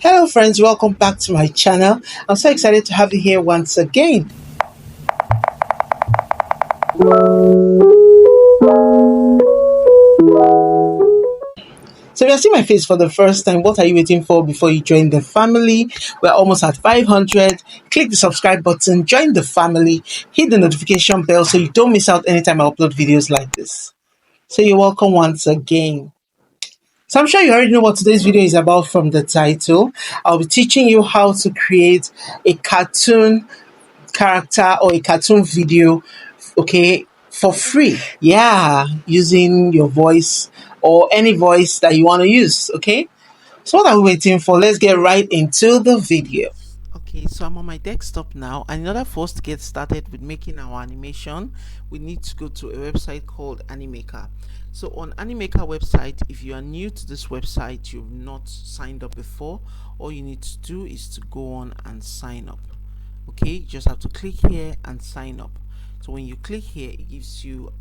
Hello, friends, welcome back to my channel. I'm so excited to have you here once again. So, if you're seeing my face for the first time, what are you waiting for before you join the family? We're almost at 500. Click the subscribe button, join the family, hit the notification bell so you don't miss out anytime I upload videos like this. So, you're welcome once again. So I'm sure you already know what today's video is about from the title. I'll be teaching you how to create a cartoon character or a cartoon video, okay, for free. Yeah, using your voice or any voice that you want to use, okay? So what are we waiting for? Let's get right into the video. Okay, so I'm on my desktop now, and in order for us to get started with making our animation, we need to go to a website called Animaker. So on Animaker website, if you are new to this website, you've not signed up before, all you need to do is to go on and sign up. Okay, you just have to click here and sign up. So when you click here, it gives you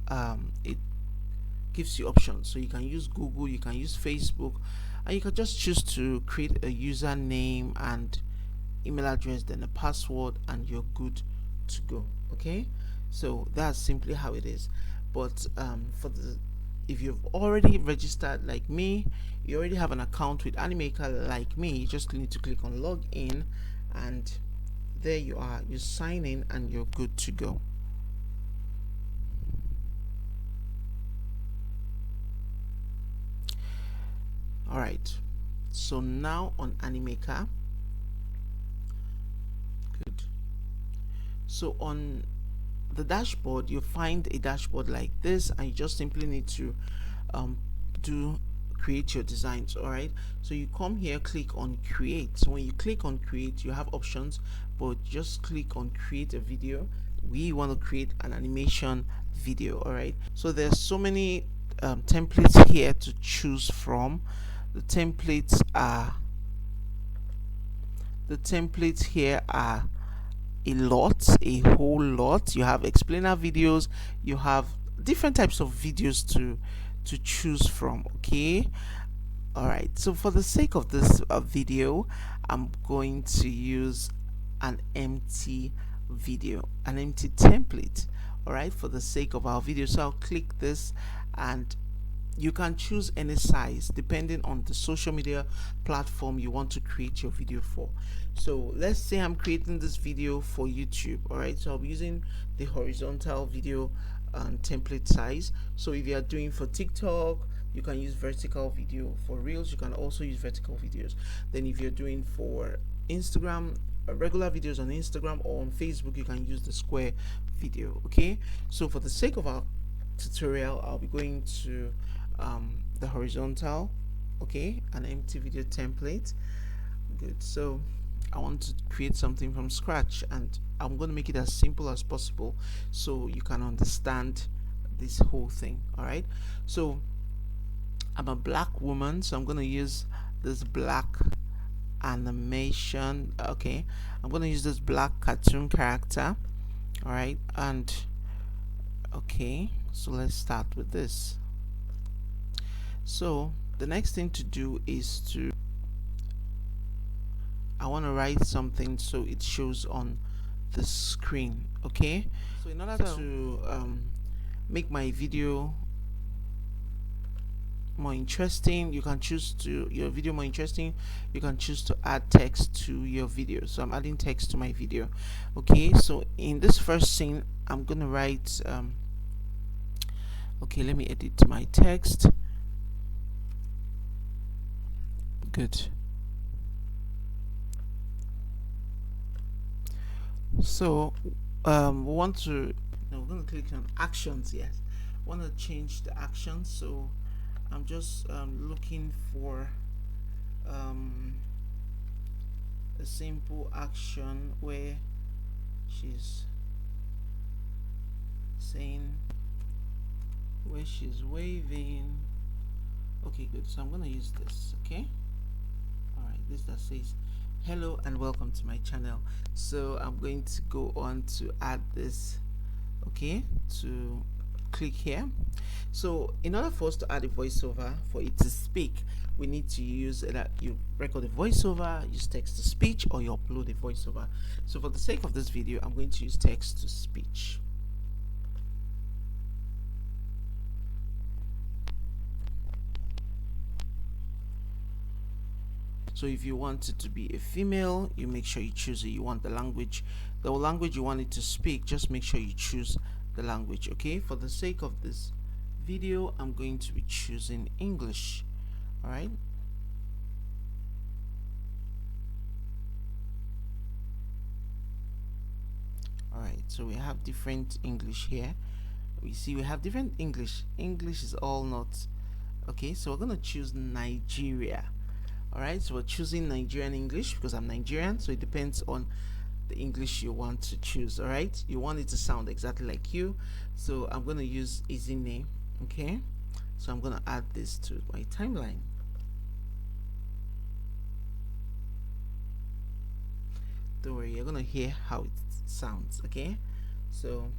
options. So you can use Google, you can use Facebook, and you can just choose to create a username and email address, then a password, and you're good to go. Okay, so that's simply how it is. But for the if you've already registered like me, you already have an account with Animaker like me, you just need to click on login, and there you are, you sign in and you're good to go. Alright, so now on Animaker, good. So on the dashboard, you find a dashboard like this, and you just simply need to um, do create your designs. All right, so you come here, click on create. So when you click on create, you have options, but just click on create a video. We want to create an animation video. All right, so there's so many templates here to choose from. The templates are here are a whole lot. You have explainer videos, you have different types of videos to choose from. Okay, all right, so for the sake of this video, I'm going to use an empty video, an empty template. All right, for the sake of our video, so I'll click this, and you can choose any size depending on the social media platform you want to create your video for. So let's say I'm creating this video for YouTube. All right, so I'll be using the horizontal video template size. So if you are doing for TikTok, you can use vertical video. For Reels, you can also use vertical videos. Then if you're doing for Instagram, regular videos on Instagram or on Facebook, you can use the square video. Okay, so for the sake of our tutorial, I'll be going to the horizontal, okay, an empty video template. Good. So I want to create something from scratch, and I'm going to make it as simple as possible so you can understand this whole thing. All right, so I'm a black woman, so I'm going to use this black animation. Okay, I'm going to use this black cartoon character. All right, and okay, so let's start with this. So the next thing to do is I want to write something so it shows on the screen. Okay, so in order to make my video more interesting, you can choose to your video more interesting, you can choose to add text to your video. So I'm adding text to my video. Okay, so in this first scene, I'm gonna write okay, let me edit my text. Good. So we want to no, we're going to click on actions. Yes, want to change the actions. So I'm just looking for a simple action where she's saying, where she's waving. Okay, good. So I'm going to use this. Okay, all right, this that says hello and welcome to my channel. So I'm going to go on to add this, okay, to click here. So in order for us to add a voiceover for it to speak, we need to use that you record a voiceover, use text to speech, or you upload a voiceover. So for the sake of this video, I'm going to use text to speech. So if you want it to be a female, you make sure you choose it. You want the language you want it to speak, just make sure you choose the language. Okay, for the sake of this video, I'm going to be choosing English. All right. All right, so we have different English here. We see we have different English is all not okay. So we're going to choose Nigeria. All right, so we're choosing Nigerian English because I'm Nigerian, so it depends on the English you want to choose. All right, you want it to sound exactly like you, so I'm going to use Ezinne. Okay, so I'm going to add this to my timeline. Don't worry, you're going to hear how it sounds. Okay, so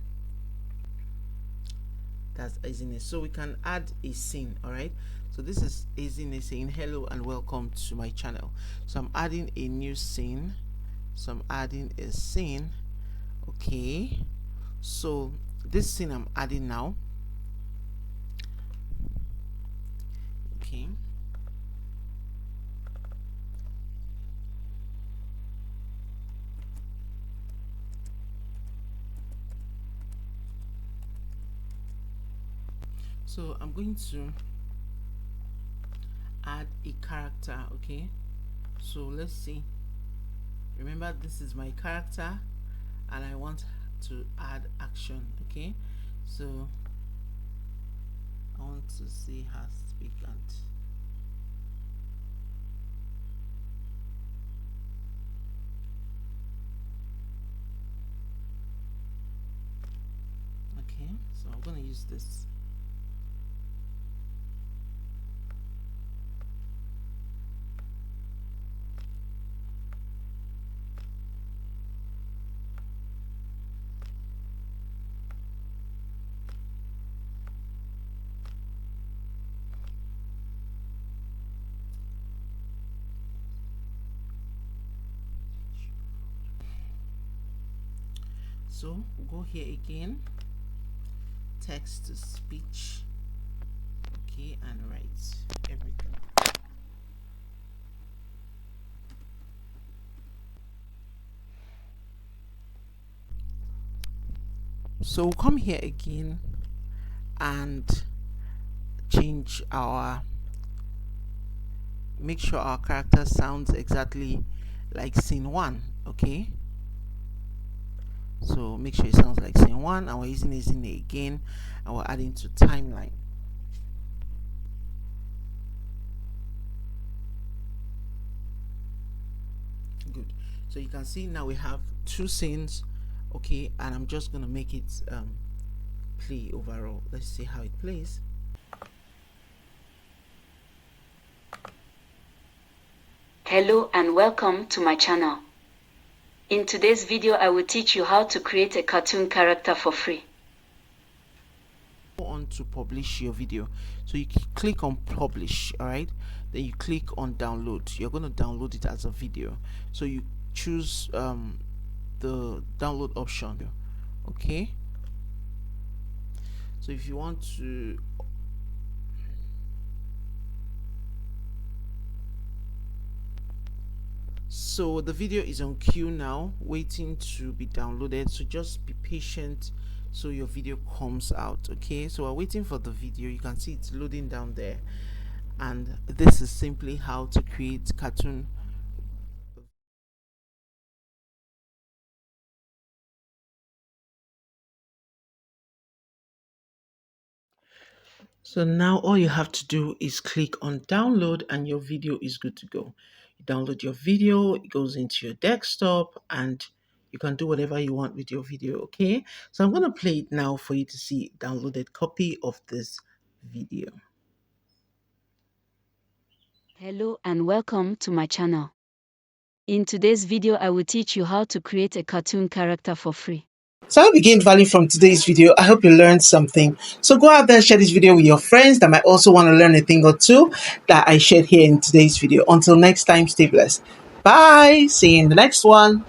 that's Ezinne. So we can add a scene. All right, so this is Ezinne saying hello and welcome to my channel. So I'm adding a new scene. So I'm adding a scene. Okay, so this scene I'm adding now. Okay, so I'm going to add a character. Okay, so let's see. Remember, this is my character and I want to add action. Okay, so I want to see her speak and okay, so I'm gonna use this. So we'll go here again, text to speech. Okay, and write everything. So we'll come here again and change our, make sure our character sounds exactly like scene one. Okay, so make sure it sounds like scene one, and we're using Ezinne again, and we're adding to timeline. Good, so you can see now we have two scenes. Okay, and I'm just gonna make it play overall. Let's see how it plays. Hello and welcome to my channel. In today's video I will teach you how to create a cartoon character for free. Go on to publish your video, so you click on publish. All right, then you click on download. You're going to download it as a video, so you choose the download option. Okay, so if you want to so the video is on queue now, waiting to be downloaded, so just be patient so your video comes out. Okay, so we're waiting for the video. You can see it's loading down there, and this is simply how to create cartoon. So now all you have to do is click on download and your video is good to go. You download your video, it goes into your desktop, and you can do whatever you want with your video. Okay, so I'm going to play it now for you to see downloaded copy of this video. Hello and welcome to my channel. In today's video I will teach you how to create a cartoon character for free. So I hope you gained value from today's video. I hope you learned something. So go out there and share this video with your friends that might also want to learn a thing or two that I shared here in today's video. Until next time, stay blessed. Bye. See you in the next one.